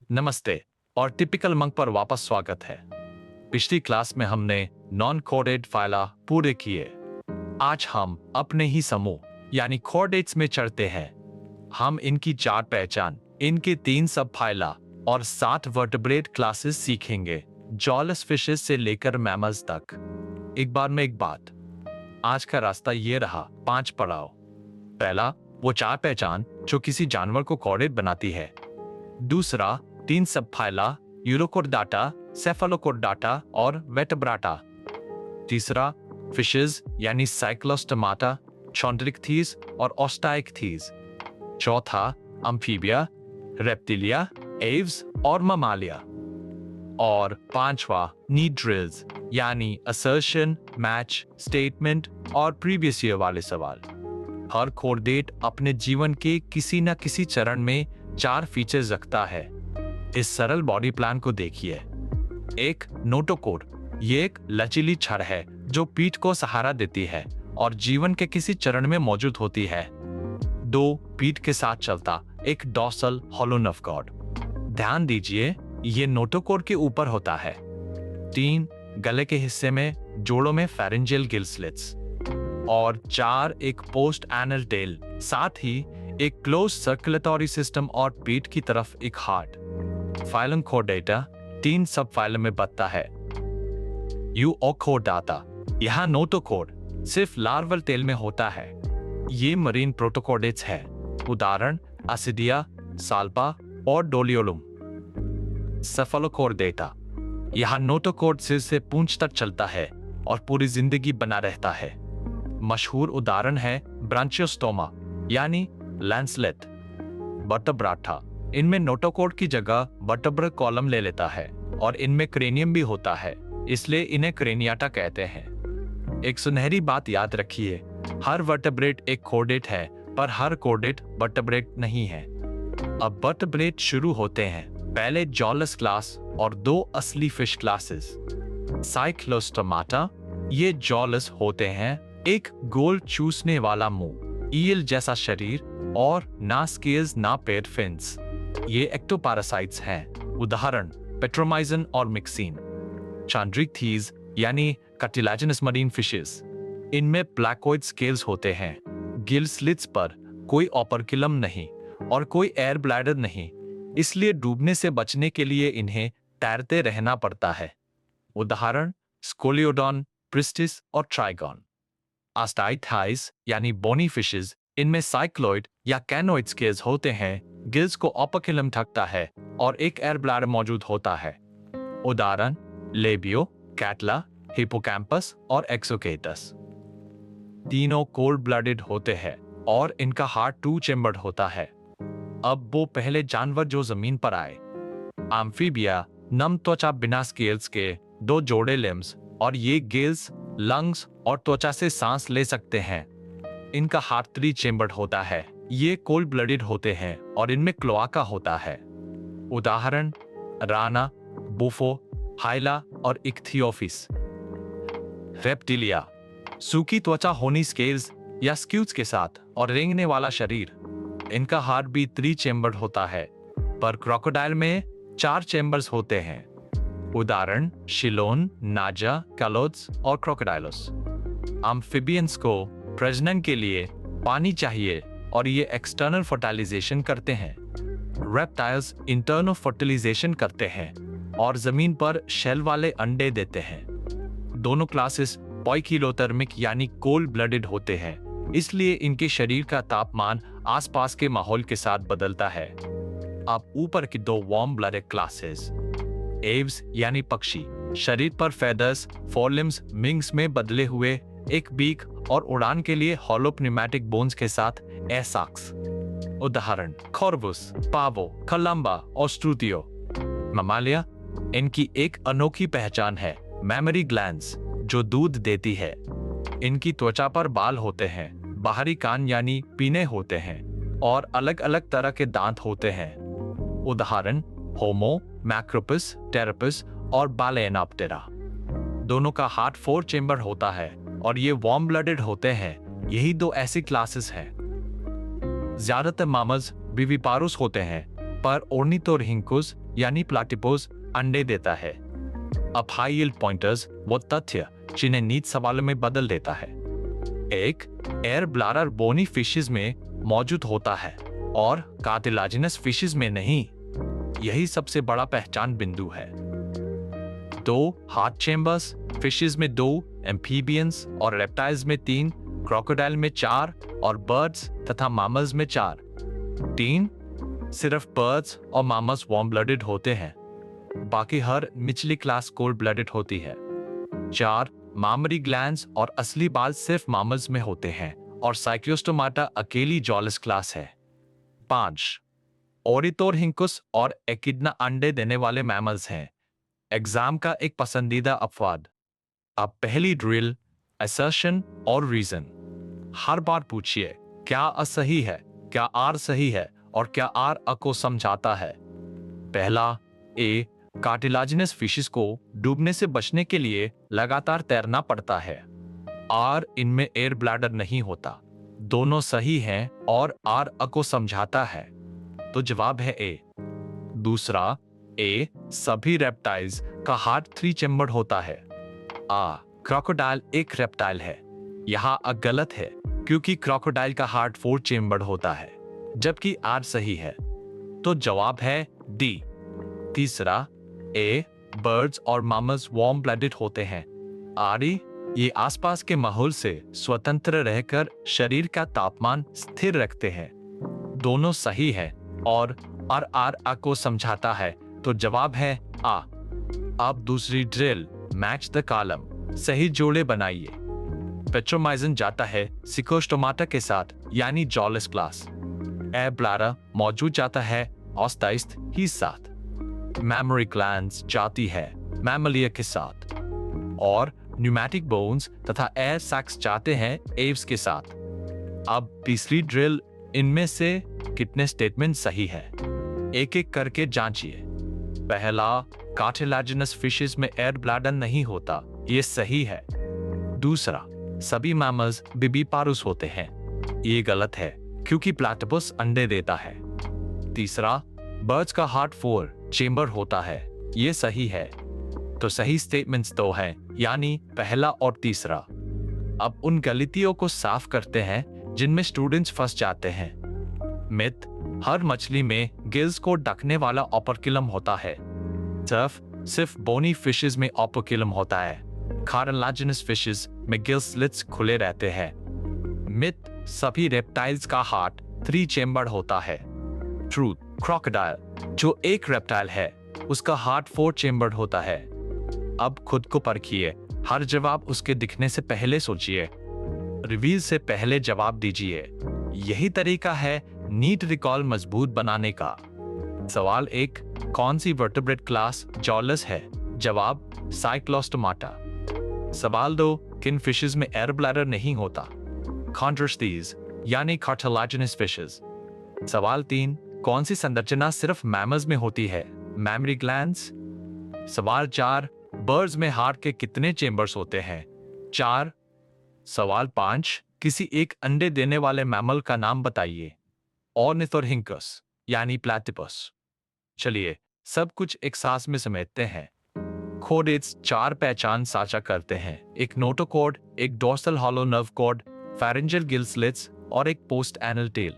नमस्ते और typical monk पर वापस स्वागत है। पिछली क्लास में हमने नॉन कोडेड फाइला पूरे किए। आज हम अपने ही समूह यानी कोडेट्स में चढ़ते हैं। हम इनकी चार पहचान, इनके 3 सब फाइला और 7 वर्टेब्रेट क्लासेस सीखेंगे, जॉलस फिशेस से लेकर मैमल्स तक। एक बार में एक बात, आज का रास्ता ये रहा 5 पड़ाव। पहला, वो चार पहचान जो किसी जानवर को कोडेट बनाती है। दूसरा, 3 सब फाइला, यूरोकोर्डाटा, सेफालोकोर्डाटा और वेटब्राटा। तीसरा, फिशेस यानी साइक्लोस्टोमाटा, चॉन्ड्रिक्थीज और ऑस्टाइक्थीज। चौथा, अम्फीबिया, रेप्टिलिया, एव्स और ममालिया। और पांचवा, नीड्रिल्स यानी असर्शन, मैच, स्टेटमेंट और प्रीवियस ईयर वाले सवाल। हर कोर्डेट अपने जीवन के किसी न किसी चरण में 4 फीचर्स रखता है। इस सरल बॉडी प्लान को देखिए। 1, नोटोकोर। ये एक लचीली छड़ है जो पीठ को सहारा देती है और जीवन के किसी चरण में मौजूद होती है। 2, पीठ के साथ चलता एक डॉर्सल हॉलो नर्व कॉर्ड। ध्यान दीजिए, ये नोटोकोर के ऊपर होता है। 3, गले के हिस्से में जोड़ों में फेरिंजियल गिल स्लिट्स। और 4, एक पोस्ट एनल टेल, साथ ही एक क्लोज सर्कुलेटरी सिस्टम और पीठ की तरफ एक हार्ट। फाइलम कोर्डेटा 3 सब फाइलम में बंटता है। यूओकोर्डाटा, यहाँ नोटोकोर सिर्फ लार्वल टेल में होता है। ये मरीन प्रोटोकोर्डेट्स है, उदाहरण असिडिया, साल्पा और डोलियोलुम। सेफालोकोर्डेटा, यहाँ नोटोकोर्ड सिर से पूंछ तक चलता है और पूरी जिंदगी बना रहता है। मशहूर उदाहरण है ब्रांचियोस्टोमा यानी लैंसलेट। वर्टेब्राटा, इनमें नोटोकोर्ड की जगह वर्टेब्रल कॉलम ले लेता है और इनमें क्रेनियम भी होता है, इसलिए इन्हें क्रेनियाटा कहते हैं। एक सुनहरी बात याद रखिए, हर वर्टेब्रेट एक कोर्डेट है, पर हर कोर्डेट वर्टेब्रेट नहीं है। अब वर्टेब्रेट शुरू होते हैं। पहले जॉलस क्लास और 2 असली फिश क्लासेस। साइक्लोस्टोमाटा, ये जॉलस होते हैं, एक गोल चूसने वाला मुंह, ईल जैसा शरीर और ना स्केल्स ना पेड फिन्स। ये एक्टोपैरासाइट्स हैं, उदाहरण पेट्रोमाइजन और मिक्सिन। चॉन्ड्रिक्थीज यानी कार्टिलेजिनस मरीन फिशेस, इनमें प्लैकोइड स्केल्स होते हैं। गिल स्लिट्स पर कोई ओपर्कुलम नहीं और कोई एयर ब्लैडर नहीं, इसलिए डूबने से बचने के लिए इन्हें तैरते रहना पड़ता है। उदाहरण स्कोलियोडॉन, प्रिस्टिस और ट्राइगॉन। आस्टाइथाइज यानी बोनी फिशेस, इनमें साइक्लोइड या कैनोइड स्केल्स होते हैं, गिल्स को ओपर्कुलम ढकता है और एक एयर ब्लैडर मौजूद होता है। उदाहरण लेबियो, कैटला, हिपोकैम्पस और एक्सोकेटस। तीनों कोल्ड ब्लडेड होते हैं और इनका हार्ट 2 चेम्बर्ड होता है। अब वो पहले जानवर जो जमीन पर आए। एम्फीबिया, नम त्वचा बिना स्केल्स के 2 जोड़े लिम्स, और ये गिल्स, लंग्स और त्वचा से सांस ले सकते हैं। इनका हार्ट 3 चेम्बर्ड होता है। ये कोल्ड ब्लडेड होते हैं और इनमें क्लोआका होता है। उदाहरण राना, बुफो, हाइला और इक्थियोफिस। रेप्टिलिया, सूखी त्वचा होनी स्केल्स या स्क्यूज के साथ और रेंगने वाला शरीर। इनका हार्ट भी 3 चेम्बर्ड होता है, पर क्रोकोडाइल में 4 चेम्बर्स होते हैं। उदाहरण शिलोन, नाजा, कैलोड्स और क्रोकोडाइलोस। एम्फिबियंस को प्रजनन के लिए पानी चाहिए और ये एक्सटर्नल फर्टिलाइजेशन करते हैं। रेप्टाइल्स इंटरनल फर्टिलाइजेशन करते हैं और जमीन पर शेल वाले अंडे देते हैं। दोनों क्लासेस पॉइकिलोथर्मिक यानी कोल्ड ब्लडेड होते हैं, इसलिए इनके शरीर का तापमान आसपास के माहौल के साथ बदलता है। अब ऊपर की 2 वार्म ब्लडेड क्लासेस। एव्स यानी पक्षी, शरीर पर फेदर्स, फोरलिम्स, विंग्स में बदले हुए एक बीक और उड़ान के लिए हॉलो प्नूमेटिक बोन्स के साथ एयर साक्स। उदाहरण खरगोश, पावो, कलम्बा और स्ट्रूतियो। ममालिया, इनकी एक अनोखी पहचान है मेमरी ग्लैंड्स, जो दूध देती है। इनकी त्वचा पर बाल होते हैं, बाहरी कान यानी पीने होते हैं और अलग अलग तरह के दांत होते हैं। उदाहरण होमो, मैक्रोपस, टेरापस और बालेनाप्टेरा। दोनों का हार्ट 4 चेम्बर होता है और ये वार्म ब्लडेड होते हैं। यही 2 ऐसी क्लासेस हैं। ज्यादातर मामल्स विविपारुस होते हैं, पर ओर्निथोरहिंकुस यानी प्लाटिपस अंडे देता है। अब हाई यील्ड पॉइंटर्स वो तथ्य जिन्हें नीट सवालों में बदल देता है। एक, एयर ब्लैडर बोनी फिशेस में मौजूद होता है और कार्टिलाजिनस फिशेस में नहीं। यही सबसे बड़ा पहचान बिंदु है। दो, हार्ट चेम्बर्स फिशेस में 2, एम्फीबियंस और रेप्टाइल्स में 3, क्रोकोडाइल में 4 और बर्ड्स तथा मामल्स में 4। 3, सिर्फ बर्ड्स और मामल्स वार्म ब्लडेड होते हैं, बाकी हर निचली क्लास कोल्ड ब्लडेड होती है। 4, मामरी ग्लैंड्स और असली बाल सिर्फ मामल्स में होते हैं और साइक्लोस्टोमाटा अकेली जॉलस क्लास है। 5, ओरिथोरहिंकुस और एकिडना अंडे देने वाले मैमल्स हैं। एग्जाम का एक पसंदीदा अपवाद। अब पहली ड्रिल, असर्शन और रीजन। हर बार पूछिए क्या असही है, क्या आर सही है और क्या आर अ को समझाता है। पहला, ए, कार्टिलाजिनस फिशेस को डूबने से बचने के लिए लगातार तैरना पड़ता है। आर, इनमें एयर ब्लैडर नहीं होता। दोनों सही हैं और आर अ को समझाता है, तो जवाब है ए। दूसरा, ए, सभी रेप्टाइल्स का हार्ट 3 चेम्बर्ड होता है। आ, क्रोकोडाइल एक रेप्टाइल है। यहाँ अ गलत है क्योंकि क्रोकोडाइल का हार्ट 4 चेम्बर्ड होता है, जबकि आर सही है, तो जवाब है डी। तीसरा, ए, बर्ड्स और मामल्स वार्म ब्लडेड होते हैं। आरी, ये आसपास के माहौल से स्वतंत्र रहकर शरीर का तापमान स्थिर रखते हैं। दोनों सही है और आर आर आ को समझाता है, तो जवाब है आ। अब दूसरी ड्रिल, मैच द कॉलम। सही जोड़े बनाइए। पेट्रोमाइजन जाता है सिकोस्टोमाटा के साथ, यानी जॉलस क्लास। एयर ब्लैडर मौजूद जाता है ऑस्टाइस्ट ही साथ। मैमरी ग्लैंड्स जाती है मैमलिया के साथ और न्यूमैटिक बोन्स तथा एयर सैक्स जाते हैं एव्स के साथ। अब तीसरी ड्रिल, इनमें से कितने स्टेटमेंट सही है, एक एक करके जांचिए। पहला, कार्टिलाजिनस फिशेस में एयर ब्लैडर नहीं होता, ये सही है। दूसरा, सभी मैमल्स विविपारुस होते हैं, ये गलत है क्योंकि प्लैटिपस अंडे देता है। तीसरा, बर्ड्स का हार्ट 4 चेम्बर होता है, ये सही है। तो सही स्टेटमेंट्स 2 हैं, यानी पहला और तीसरा। अब उन गलतियों को साफ करते हैं जिनमें स्टूडेंट्स फंस जाते हैं। मिथ, हर मछली में गिल्स को ढकने वाला ओपर्कुलम होता है। सिर्फ बोनी फिशेस में ओपर्कुलम होता है। कार्टिलाजिनस फिशेस में गिल स्लिट्स खुले रहते हैं। मिथ, सभी रेप्टाइल्स का हार्ट 3 चेम्बर्ड होता है। ट्रूथ, क्रोकोडाइल जो एक रेप्टाइल है उसका हार्ट 4 चेम्बर्ड होता है। अब खुद को परखिए, हर जवाब उसके दिखने से पहले सोचिए, रिवील से पहले जवाब दीजिए। यही तरीका है नीट रिकॉल मजबूत बनाने का। सवाल 1, कौन सी वर्टेब्रेट क्लास जॉलस है? जवाब, साइक्लोस्टोमाटा। सवाल 2, किन फिशेस में एयर ब्लैडर नहीं होता? कॉन्ट्रास्टीज यानी कार्टिलाजिनस फिशेस। सवाल 3, कौन सी संरचना सिर्फ मैमल्स में होती है? Memory glands. सवाल 4, बर्ड्स में हार्ट के कितने चेम्बर्स होते हैं? 4। सवाल 5, किसी एक अंडे देने वाले मैमल का नाम बताइए। ऑर्निथोरहिंकस यानी प्लैटिपस। चलिए सब कुछ एक सांस में समेटते हैं। कोडेट्स 4 पहचान साझा करते हैं, एक नोटोकॉर्ड, एक dorsal hollow nerve cord, pharyngeal gill slits और एक पोस्ट एनल टेल।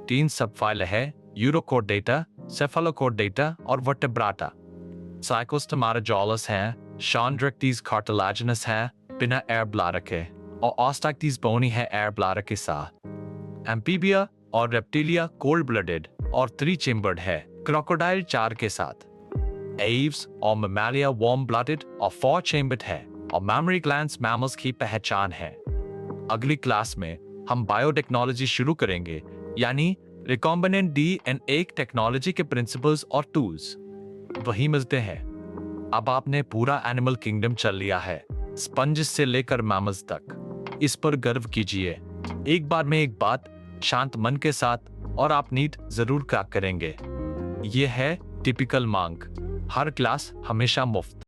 3 सब फाइल है, यूरोकॉर्डेटा, सेफालोकॉर्डेटा और वर्टेब्राटा। साइक्लोस्टोमाटा जॉलस है, शॉन्ड्रेक्टीज कार्टिलाजिनस है बिना एयर ब्लैडर के, और ऑस्टाक्टीज बोनी है एयर ब्लैडर के साथ। एम्फीबिया और रेप्टिलिया कोल्ड ब्लडेड और 3 चेम्बर्ड है, क्रोकोडाइल 4 के साथ। एव्स और मैमालिया वार्म ब्लडेड और 4 चेम्बर्ड है, और मैमरी ग्लैंड्स मैमल्स की पहचान है। अगली क्लास में हम बायोटेक्नोलॉजी शुरू करेंगे, यानी रिकॉम्बिनेंट डीएनए टेक्नोलॉजी के प्रिंसिपल्स और टूल्स। वही मिलते हैं। अब आपने पूरा एनिमल किंगडम चल लिया है, स्पंज से लेकर मैमल्स तक। इस पर गर्व कीजिए। एक बार में एक बात, शांत मन के साथ, और आप नीट जरूर क्रैक करेंगे। यह है टिपिकल मांग, हर क्लास हमेशा मुफ्त।